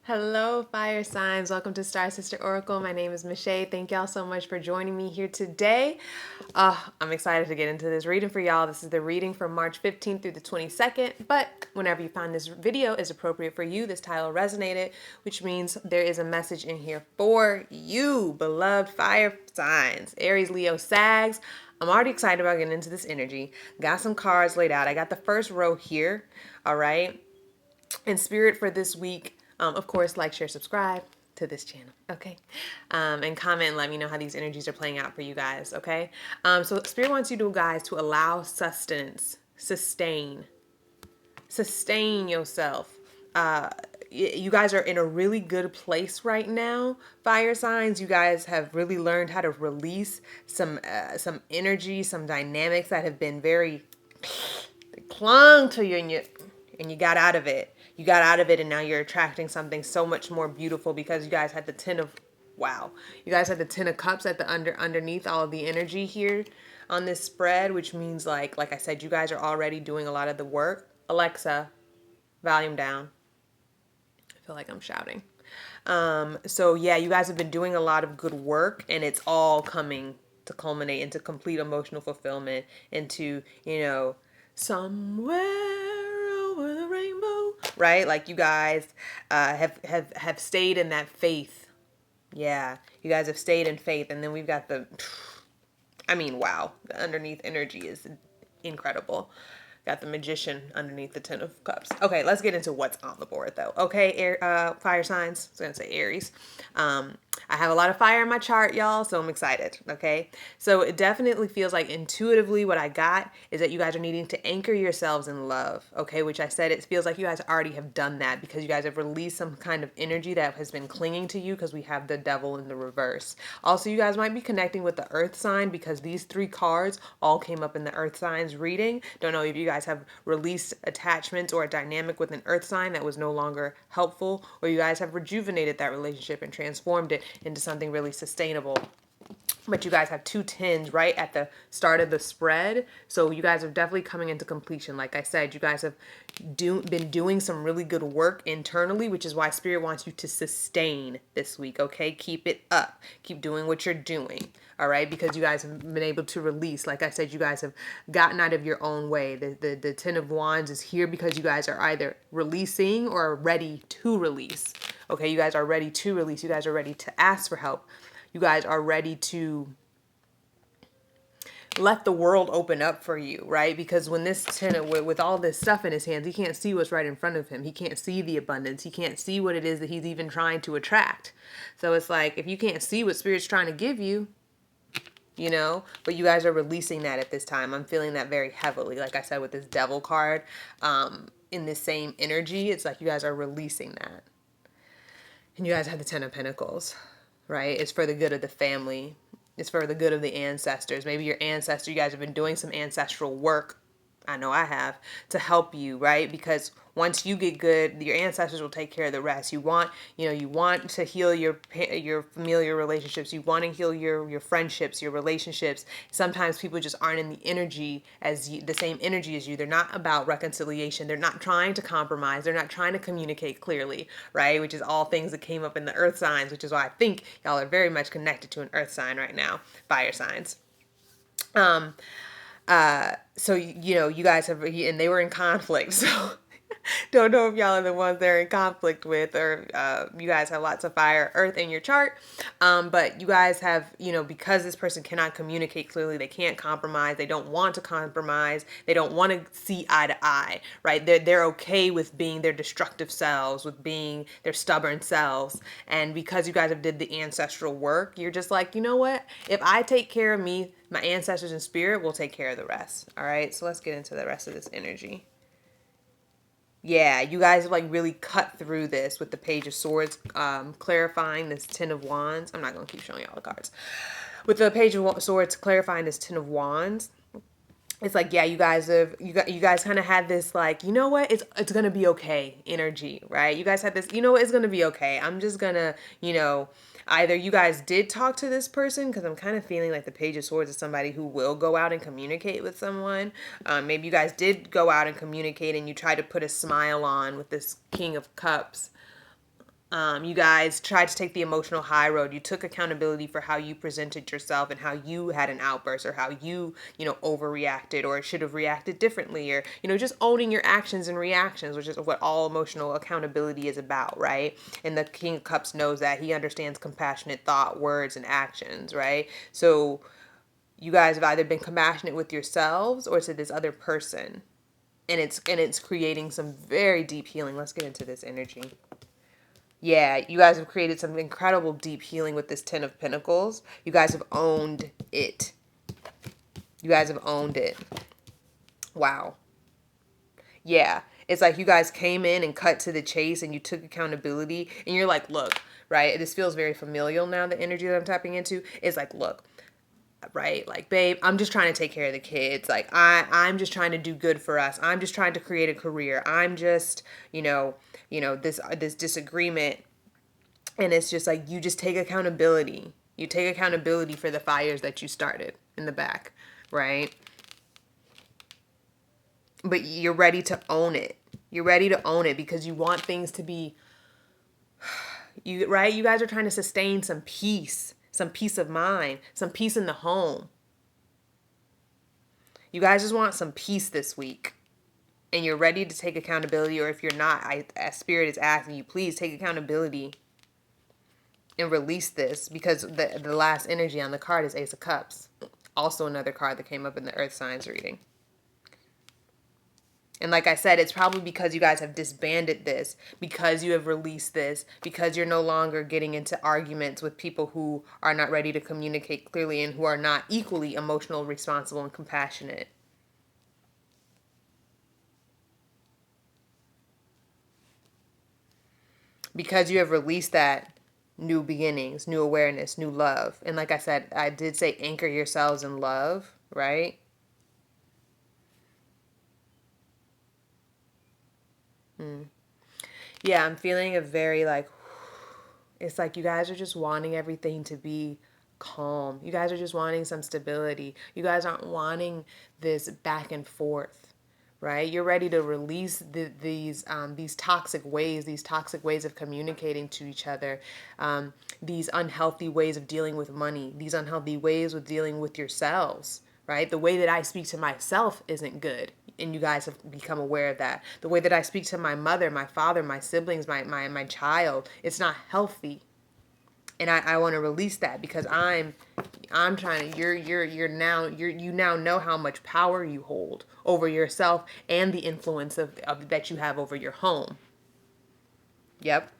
Hello, fire signs. Welcome to Star Sister Oracle. My name is Michelle. Thank y'all so much for joining me here today. I'm excited to get into this reading for y'all. This is the reading from March 15th through the 22nd, but whenever you find this video is appropriate for you, this title resonated, which means there is a message in here for you, beloved fire signs, Aries, Leo, Sags. I'm already excited about getting into this energy. Got some cards laid out. I got the first row here, all right? And spirit for this week, of course, like, share, subscribe to this channel, okay? And comment and let me know how these energies are playing out for you guys, okay? So spirit wants you to guys to allow sustenance, sustain yourself. You guys are in a really good place right now, fire signs. You guys have really learned how to release some energy, some dynamics that have been very clung to you, and you got out of it. You got out of it, and now you're attracting something so much more beautiful because you guys had the you guys had the 10 of cups at the underneath all of the energy here on this spread, which means like I said, you guys are already doing a lot of the work. Alexa, volume down. I feel like I'm shouting. So yeah, you guys have been doing a lot of good work, and it's all coming to culminate into complete emotional fulfillment, into, somewhere over the rainbow, right? Like you guys have stayed in that faith. Yeah, you guys have stayed in faith, and then we've got wow, the underneath energy is incredible. Got the Magician underneath the 10 of cups. Okay, let's get into what's on the board though. Okay, fire signs. I was gonna say Aries. I have a lot of fire in my chart, y'all, so I'm excited. Okay, so it definitely feels like intuitively what I got is that you guys are needing to anchor yourselves in love. Okay, which I said it feels like you guys already have done that because you guys have released some kind of energy that has been clinging to you because we have the devil in the reverse. Also, you guys might be connecting with the earth sign because these 3 cards all came up in the earth signs reading. Don't know if you guys have released attachments or a dynamic with an earth sign that was no longer helpful, or you guys have rejuvenated that relationship and transformed it into something really sustainable. But you guys have 2 10s right at the start of the spread. So you guys are definitely coming into completion. Like I said, you guys have been doing some really good work internally, which is why Spirit wants you to sustain this week, okay? Keep it up. Keep doing what you're doing, all right? Because you guys have been able to release. Like I said, you guys have gotten out of your own way. The 10 of Wands is here because you guys are either releasing or ready to release, okay? You guys are ready to release. You guys are ready to ask for help. You guys are ready to let the world open up for you, right? Because when this tenant with all this stuff in his hands, he can't see what's right in front of him. He can't see the abundance. He can't see what it is that he's even trying to attract. So it's like, if you can't see what Spirit's trying to give you, but you guys are releasing that at this time. I'm feeling that very heavily. Like I said, with this devil card, in this same energy, it's like you guys are releasing that. And you guys have the 10 of Pentacles, right? It's for the good of the family. It's for the good of the ancestors. Maybe your ancestor, you guys have been doing some ancestral work. I know I have, to help you, right? Because once you get good, your ancestors will take care of the rest. You want to heal your familiar relationships. You want to heal your friendships, your relationships. Sometimes people just aren't in the energy the same energy as you. They're not about reconciliation. They're not trying to compromise. They're not trying to communicate clearly, right? Which is all things that came up in the earth signs, which is why I think y'all are very much connected to an earth sign right now, fire signs. So, you guys have, and they were in conflict. So don't know if y'all are the ones they're in conflict with, or you guys have lots of fire, earth in your chart. But you guys have, because this person cannot communicate clearly, they can't compromise. They don't want to compromise. They don't want to see eye to eye, right? They're okay with being their destructive selves, with being their stubborn selves. And because you guys have did the ancestral work, you're just like, you know what? If I take care of me, my ancestors and spirit will take care of the rest. All right. So let's get into the rest of this energy. Yeah, you guys have really cut through this with the Page of Swords, clarifying this 10 of Wands. I'm not going to keep showing y'all the cards. With the Page of Swords clarifying this 10 of Wands, it's like, yeah, you guys kind of had this you know what, it's gonna be okay energy, right? You guys had this, it's gonna be okay. I'm just gonna, either you guys did talk to this person, because I'm kind of feeling like the Page of Swords is somebody who will go out and communicate with someone. Maybe you guys did go out and communicate and you tried to put a smile on with this King of Cups. You guys tried to take the emotional high road. You took accountability for how you presented yourself and how you had an outburst, or how you overreacted, or should have reacted differently, or, just owning your actions and reactions, which is what all emotional accountability is about, right? And the King of Cups knows that. He understands compassionate thought, words, and actions, right? So you guys have either been compassionate with yourselves or to this other person. And it's creating some very deep healing. Let's get into this energy. Yeah, you guys have created some incredible deep healing with this Ten of Pentacles. You guys have owned it. You guys have owned it. Wow. Yeah. It's like you guys came in and cut to the chase and you took accountability and you're like, look, right? This feels very familial now, the energy that I'm tapping into. Is like, look, right? Like, babe, I'm just trying to take care of the kids. Like, I'm just trying to do good for us. I'm just trying to create a career. I'm just, this disagreement. And it's just like, you just take accountability. You take accountability for the fires that you started in the back, right? But you're ready to own it. You're ready to own it because you want things to be, right? You guys are trying to sustain some peace of mind, some peace in the home. You guys just want some peace this week. And you're ready to take accountability, or if you're not, Spirit is asking you, please take accountability and release this, because the last energy on the card is Ace of Cups. Also another card that came up in the Earth Signs reading. And like I said, it's probably because you guys have disbanded this, because you have released this, because you're no longer getting into arguments with people who are not ready to communicate clearly and who are not equally emotional, responsible, and compassionate. Because you have released that, new beginnings, new awareness, new love. And like I said, I did say anchor yourselves in love, right? Yeah, I'm feeling a very like, it's like you guys are just wanting everything to be calm. You guys are just wanting some stability. You guys aren't wanting this back and forth, right? You're ready to release these toxic ways of communicating to each other, these unhealthy ways of dealing with money, these unhealthy ways of dealing with yourselves, right? The way that I speak to myself isn't good. And you guys have become aware of that. The way that I speak to my mother, my father, my siblings, my child, it's not healthy. And I want to release that because I'm trying to, you now know how much power you hold over yourself and the influence of that you have over your home. Yep.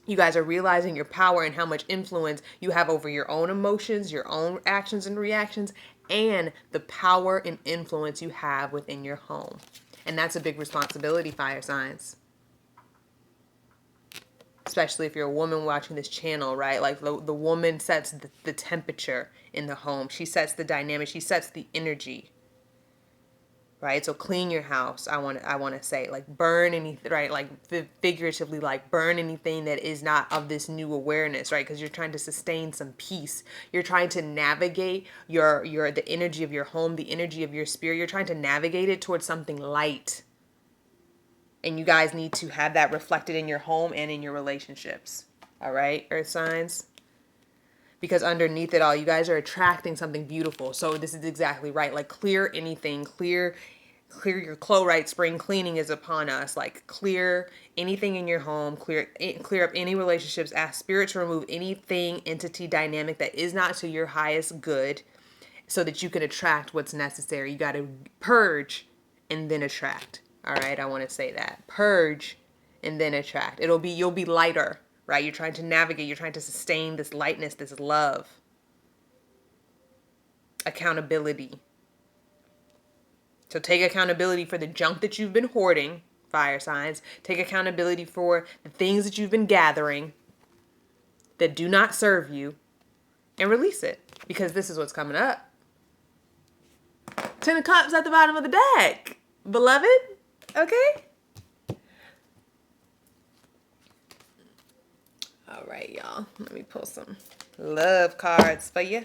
You guys are realizing your power and how much influence you have over your own emotions, your own actions and reactions, and the power and influence you have within your home. And that's a big responsibility, fire signs. Especially if you're a woman watching this channel, right? Like the woman sets the temperature in the home. She sets the dynamic. She sets the energy. Right? So clean your house. I want to say, like, burn anything, right? Like figuratively, like burn anything that is not of this new awareness, right? Because you're trying to sustain some peace. You're trying to navigate the energy of your home, the energy of your spirit. You're trying to navigate it towards something light. And you guys need to have that reflected in your home and in your relationships. All right, Earth signs? Because underneath it all, you guys are attracting something beautiful. So this is exactly right. Like, clear anything, clear your chlorite. Spring cleaning is upon us. Like, clear anything in your home, clear up any relationships. Ask Spirit to remove anything, entity, dynamic that is not to your highest good, so that you can attract what's necessary. You got to purge and then attract. All right, I want to say that. Purge and then attract. You'll be lighter, right? You're trying to navigate, you're trying to sustain this lightness, this love. Accountability. So take accountability for the junk that you've been hoarding, fire signs. Take accountability for the things that you've been gathering that do not serve you, and release it, because this is what's coming up. Ten of Cups at the bottom of the deck, beloved. Okay. All right, y'all. Let me pull some love cards for you.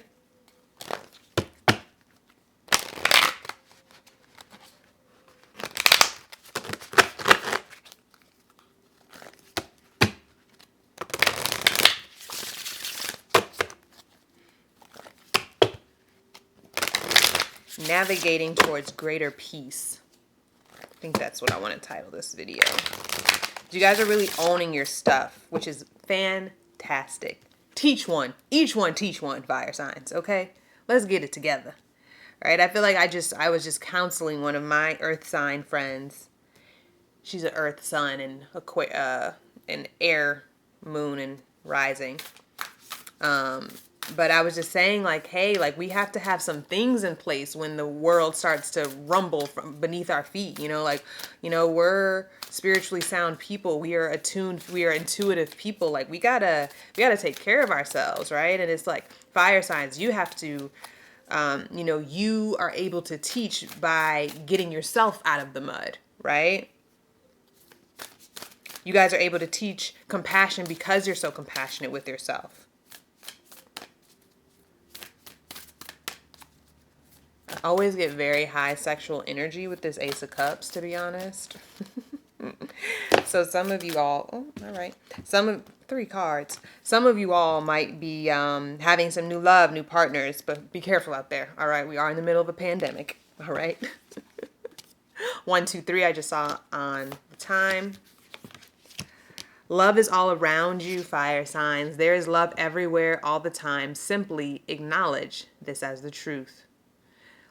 navigating towards greater peace. I think that's what I want to title this video. You guys are really owning your stuff, which is fantastic. Teach one. Each one teach one, fire signs, okay? Let's get it together. All right? I feel like I was just counseling one of my earth sign friends. She's an earth sun and an air moon and rising. But I was just saying, like, hey, like, we have to have some things in place when the world starts to rumble from beneath our feet. Like, we're spiritually sound people. We are attuned. We are intuitive people. Like, we gotta take care of ourselves, right? And it's like fire signs. You have to, you are able to teach by getting yourself out of the mud, right? You guys are able to teach compassion because you're so compassionate with yourself. I always get very high sexual energy with this Ace of Cups, to be honest. So some of you all, all right. 3 cards. Some of you all might be having some new love, new partners, but be careful out there. All right. We are in the middle of a pandemic. All right. 1, 2, 3. I just saw on the time. Love is all around you, fire signs. There is love everywhere all the time. Simply acknowledge this as the truth.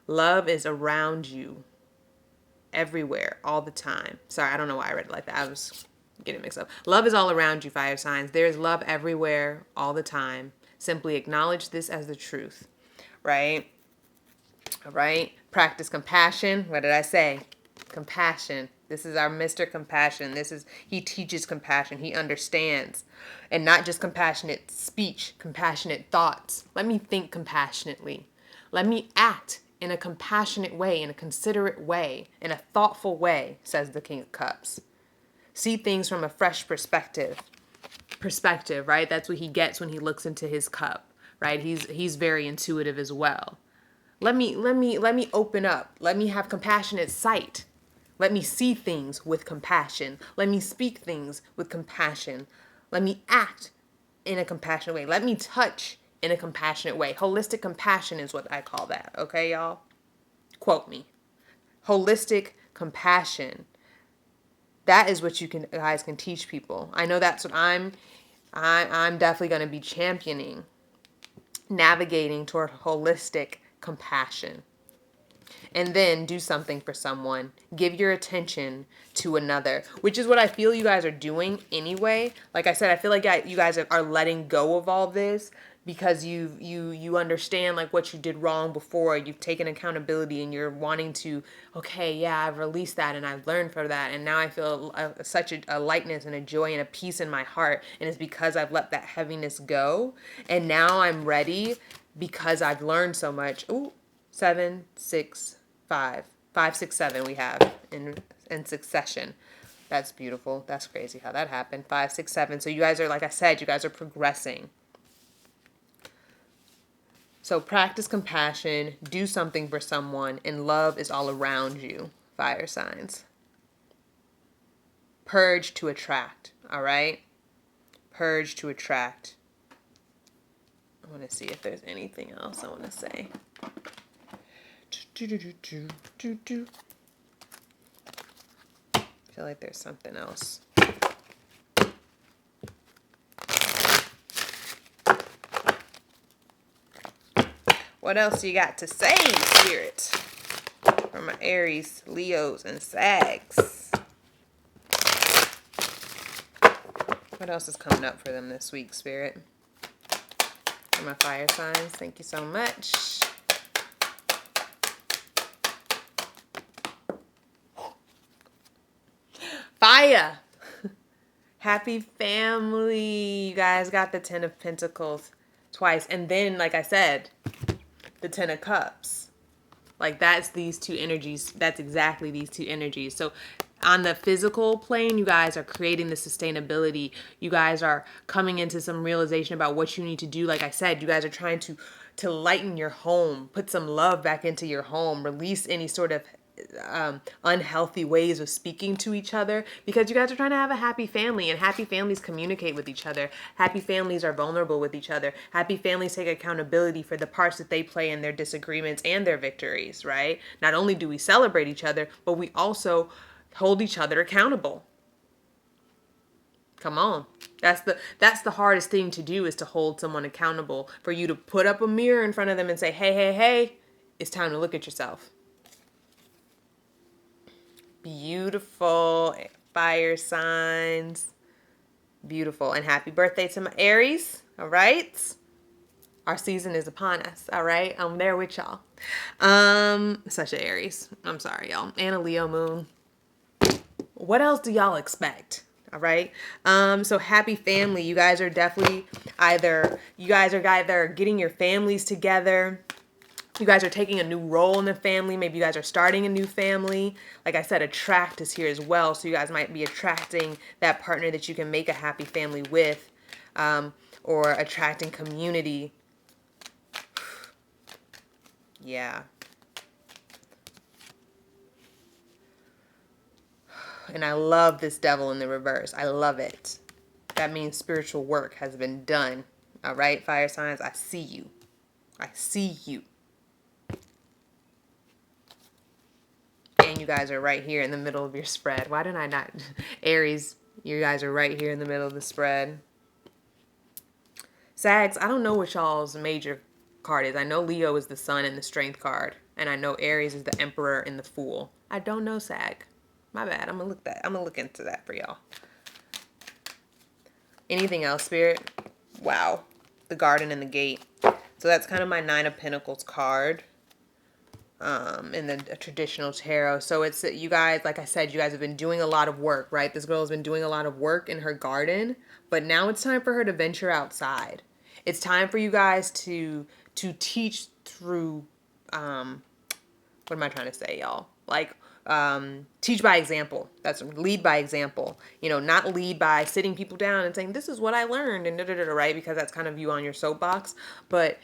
Love is around you everywhere all the time. Sorry, I don't know why I read it like that. I was getting mixed up. Love is all around you, fire signs. There is love everywhere all the time. Simply acknowledge this as the truth. Right? All right. Practice compassion. What did I say? Compassion. This is our Mr. Compassion. He teaches compassion. He understands. And not just compassionate speech, compassionate thoughts. Let me think compassionately. Let me act in a compassionate way, in a considerate way, in a thoughtful way, says the King of Cups. See things from a fresh perspective, right? That's what he gets when he looks into his cup, right? He's very intuitive as well. Let me open up. Let me have compassionate sight. Let me see things with compassion. Let me speak things with compassion. Let me act in a compassionate way. Let me touch in a compassionate way. Holistic compassion is what I call that. Okay, y'all? Quote me. Holistic compassion. That is what guys can teach people. I know that's what I'm definitely going to be championing. Navigating toward holistic compassion. And then do something for someone. Give your attention to another, which is what I feel you guys are doing anyway. Like I said, I feel like you guys are letting go of all this because you understand like what you did wrong before. You've taken accountability and you're wanting to, okay, yeah, I've released that and I've learned from that. And now I feel such a lightness and a joy and a peace in my heart. And it's because I've let that heaviness go. And now I'm ready because I've learned so much. Ooh, 7, 6, 5, 5, 6, 7 we have in succession. That's beautiful. That's crazy how that happened. 5, 6, 7. So you guys are, like I said, you guys are progressing. So practice compassion, do something for someone, and love is all around you, fire signs. Purge to attract, all right? Purge to attract. I want to see if there's anything else I want to say. I feel like there's something else. What else you got to say, Spirit? For my Aries, Leos, and Sags. What else is coming up for them this week, Spirit? For my fire signs, thank you so much. Fire! Happy family. You guys got the 10 of Pentacles twice. And then, like I said, the 10 of Cups. Like, that's these two energies. That's exactly these two energies. So, on the physical plane, you guys are creating the sustainability. You guys are coming into some realization about what you need to do. Like I said, you guys are trying to lighten your home, put some love back into your home, release any sort of unhealthy ways of speaking to each other, because you guys are trying to have a happy family, and happy families communicate with each other. Happy families are vulnerable with each other. Happy families take accountability for the parts that they play in their disagreements and their victories, right? Not only do we celebrate each other, but we also hold each other accountable. Come on. That's the hardest thing to do, is to hold someone accountable. For you to put up a mirror in front of them and say, "Hey, hey, hey, it's time to look at yourself." Beautiful fire signs. Beautiful. And happy birthday to my Aries. All right. Our season is upon us. All right. I'm there with y'all. Such a Aries. I'm sorry, y'all. And a Leo moon. What else do y'all expect? All right. So happy family. You guys are definitely either getting your families together. You guys are taking a new role in the family. Maybe you guys are starting a new family. Like I said, attract is here as well. So you guys might be attracting that partner that you can make a happy family with, or attracting community. Yeah. And I love this devil in the reverse. I love it. That means spiritual work has been done. All right, fire signs, I see you. I see you. And you guys are right here in the middle of your spread. Why didn't I not? Aries, you guys are right here in the middle of the spread. Sags, I don't know what y'all's major card is. I know Leo is the Sun and the Strength card. And I know Aries is the Emperor and the Fool. I don't know Sag. My bad. I'm gonna look into that for y'all. Anything else, Spirit? Wow. The Garden and the Gate. So that's kind of my Nine of Pentacles card. In the traditional tarot. So it's, you guys, like I said, you guys have been doing a lot of work, right? This girl has been doing a lot of work in her garden, but now it's time for her to venture outside. It's time for you guys to teach through, what am I trying to say, y'all? Like, teach by example. That's lead by example. You know, not lead by sitting people down and saying, this is what I learned, and right? Because that's kind of you on your soapbox. But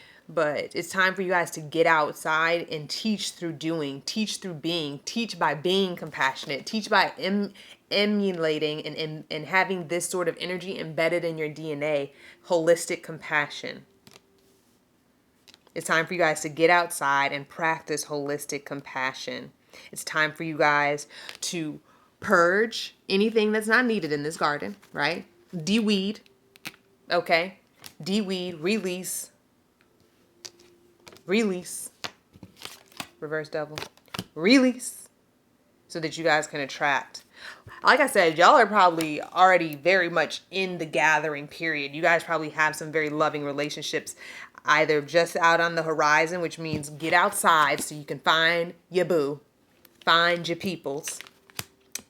it's time for you guys to get outside and teach through doing, teach through being, teach by being compassionate, teach by emulating and having this sort of energy embedded in your DNA, holistic compassion. It's time for you guys to get outside and practice holistic compassion. It's time for you guys to purge anything that's not needed in this garden, right? De-weed, okay? De-weed, release. Release. Reverse devil. Release. So that you guys can attract. Like I said, y'all are probably already very much in the gathering period. You guys probably have some very loving relationships, either just out on the horizon, which means get outside so you can find your boo, find your peoples,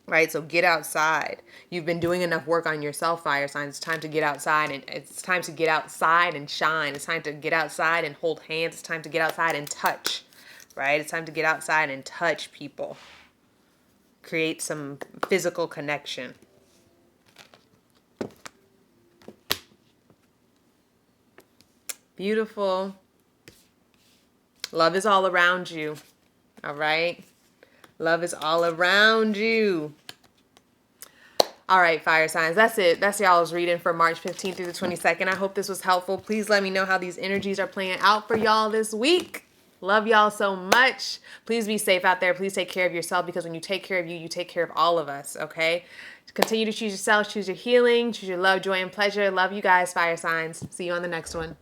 right? So get outside. You've been doing enough work on yourself, fire signs. It's time to get outside, and it's time to get outside and shine. It's time to get outside and hold hands. It's time to get outside and touch, right? It's time to get outside and touch people. Create some physical connection. Beautiful. Love is all around you. All right? Love is all around you. All right, fire signs. That's it. That's y'all's reading for March 15th through the 22nd. I hope this was helpful. Please let me know how these energies are playing out for y'all this week. Love y'all so much. Please be safe out there. Please take care of yourself, because when you take care of you, you take care of all of us, okay? Continue to choose yourself, choose your healing, choose your love, joy, and pleasure. Love you guys, fire signs. See you on the next one.